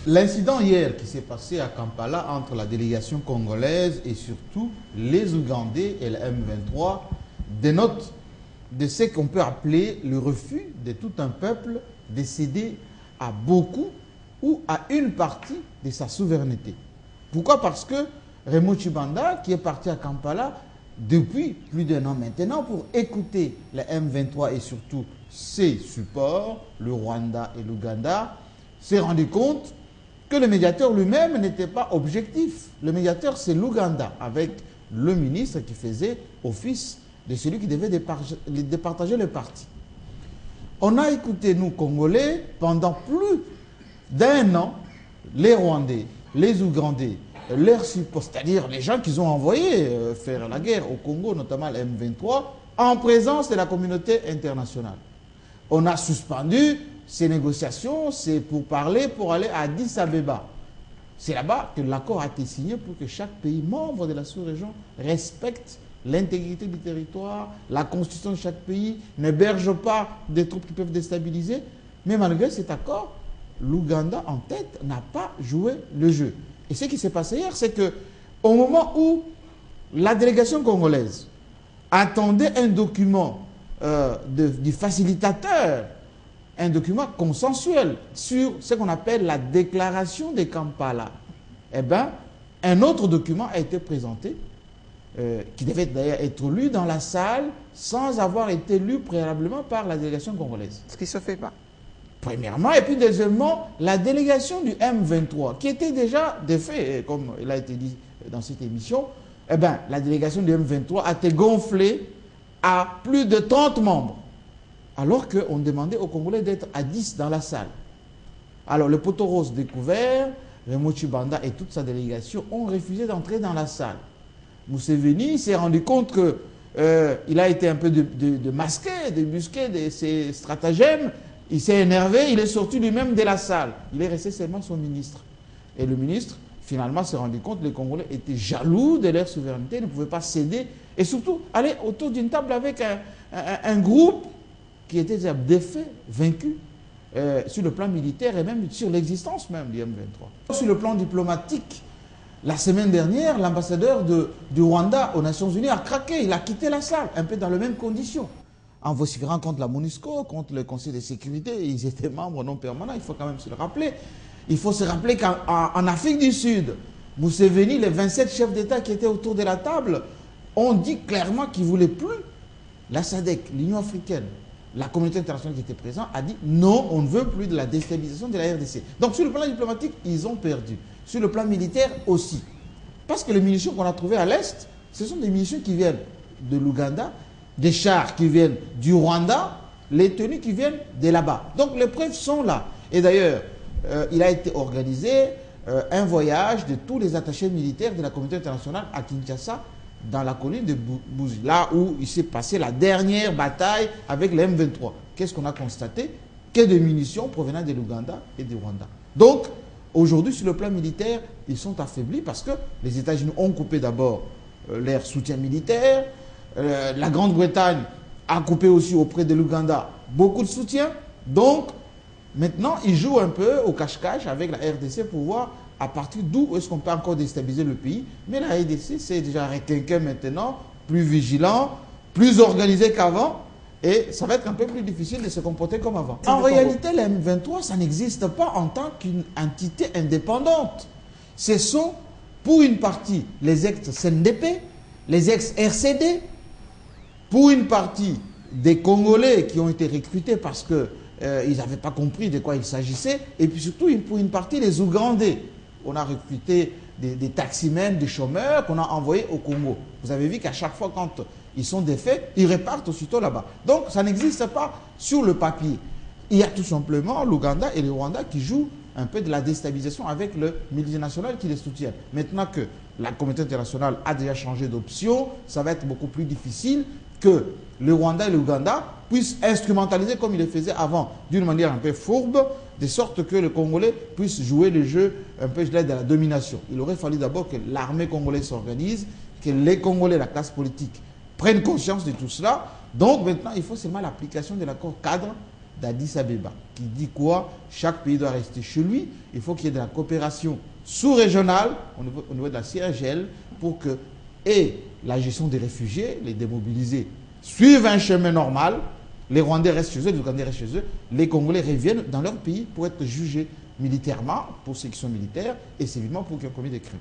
L'incident hier qui s'est passé à Kampala entre la délégation congolaise et surtout les Ougandais et la M23 dénote de ce qu'on peut appeler le refus de tout un peuple de céder à beaucoup ou à une partie de sa souveraineté. Pourquoi? Parce que Raymond Tshibanda, qui est parti à Kampala depuis plus d'un an maintenant pour écouter la M23 et surtout ses supports, le Rwanda et l'Ouganda, s'est rendu compte que le médiateur lui-même n'était pas objectif. Le médiateur, c'est l'Ouganda, avec le ministre qui faisait office de celui qui devait départager le parti. On a écouté, nous, Congolais, pendant plus d'un an, les Rwandais, les Ougandais, leurs supports, c'est-à-dire les gens qu'ils ont envoyés faire la guerre au Congo, notamment la M23, en présence de la communauté internationale. On a suspendu ces négociations, c'est pour parler, pour aller à Addis Abeba. C'est là-bas que l'accord a été signé pour que chaque pays membre de la sous-région respecte l'intégrité du territoire, la constitution de chaque pays, n'héberge pas des troupes qui peuvent déstabiliser. Mais malgré cet accord, l'Ouganda en tête n'a pas joué le jeu. Et ce qui s'est passé hier, c'est qu'au moment où la délégation congolaise attendait un document du facilitateur, un document consensuel sur ce qu'on appelle la déclaration de Kampala, eh bien, un autre document a été présenté, qui devait d'ailleurs être lu dans la salle sans avoir été lu préalablement par la délégation congolaise. Ce qui ne se fait pas. Premièrement, et puis deuxièmement, la délégation du M23, qui était déjà de fait, comme il a été dit dans cette émission, eh bien, la délégation du M23 a été gonflée à plus de 30 membres, alors qu'on demandait aux Congolais d'être à 10 dans la salle. Alors, le poteau rose découvert, Raymond Tshibanda et toute sa délégation ont refusé d'entrer dans la salle. Museveni s'est rendu compte qu'il a été un peu masqué, débusqué de ses stratagèmes. Il s'est énervé, il est sorti lui-même de la salle. Il est resté seulement son ministre. Et le ministre, finalement, s'est rendu compte que les Congolais étaient jaloux de leur souveraineté, ne pouvaient pas céder. Et surtout, aller autour d'une table avec un groupe qui était déjà défait, vaincu, sur le plan militaire et même sur l'existence même du M23. Sur le plan diplomatique, la semaine dernière, l'ambassadeur du Rwanda aux Nations Unies a craqué, il a quitté la salle, un peu dans les mêmes conditions. En vociférant contre la MONUSCO, contre le Conseil de sécurité, ils étaient membres non permanents, il faut quand même se le rappeler. Il faut se rappeler qu'en Afrique du Sud, Museveni, les 27 chefs d'État qui étaient autour de la table, ont dit clairement qu'ils ne voulaient plus. La SADC, l'Union africaine, la communauté internationale qui était présente, a dit non, on ne veut plus de la déstabilisation de la RDC. Donc sur le plan diplomatique, ils ont perdu. Sur le plan militaire aussi. Parce que les munitions qu'on a trouvées à l'Est, ce sont des munitions qui viennent de l'Ouganda, des chars qui viennent du Rwanda, les tenues qui viennent de là-bas. Donc les preuves sont là. Et d'ailleurs, il a été organisé un voyage de tous les attachés militaires de la communauté internationale à Kinshasa, dans la colline de Bouzi, là où il s'est passé la dernière bataille avec les M23. Qu'est-ce qu'on a constaté? Que des munitions provenant de l'Ouganda et du Rwanda. Donc, aujourd'hui, sur le plan militaire, ils sont affaiblis parce que les États-Unis ont coupé d'abord leur soutien militaire. La Grande-Bretagne a coupé aussi auprès de l'Ouganda beaucoup de soutien. Donc, maintenant, ils jouent un peu au cache-cache avec la RDC pour voir à partir d'où est-ce qu'on peut encore déstabiliser le pays. Mais la RDC, c'est déjà requinqué maintenant, plus vigilant, plus organisé qu'avant. Et ça va être un peu plus difficile de se comporter comme avant. En réalité, la M23, ça n'existe pas en tant qu'une entité indépendante. Ce sont, pour une partie, les ex-CNDP, les ex-RCD, pour une partie des Congolais qui ont été recrutés parce qu'ils n'avaient pas compris de quoi il s'agissait, et puis surtout pour une partie les Ougandais. On a recruté des taximens, des chômeurs qu'on a envoyés au Congo. Vous avez vu qu'à chaque fois quand ils sont défaits, ils repartent aussitôt là-bas. Donc ça n'existe pas sur le papier. Il y a tout simplement l'Ouganda et le Rwanda qui jouent un peu de la déstabilisation avec le multinational qui les soutient. Maintenant que la communauté internationale a déjà changé d'option, ça va être beaucoup plus difficile que le Rwanda et l'Ouganda puissent instrumentaliser comme ils le faisaient avant, d'une manière un peu fourbe, de sorte que le Congolais puisse jouer le jeu un peu de la domination. Il aurait fallu d'abord que l'armée congolaise s'organise, que les Congolais, la classe politique, prennent conscience de tout cela. Donc maintenant, il faut seulement l'application de l'accord cadre d'Addis Abeba, qui dit quoi? Chaque pays doit rester chez lui. Il faut qu'il y ait de la coopération sous-régionale au niveau de la CIRGL pour que la gestion des réfugiés, les démobilisés, suivent un chemin normal. Les Rwandais restent chez eux, les Ougandais restent chez eux. Les Congolais reviennent dans leur pays pour être jugés militairement, pour ceux qui sont militaires, et civilement pour qui ont commis des crimes.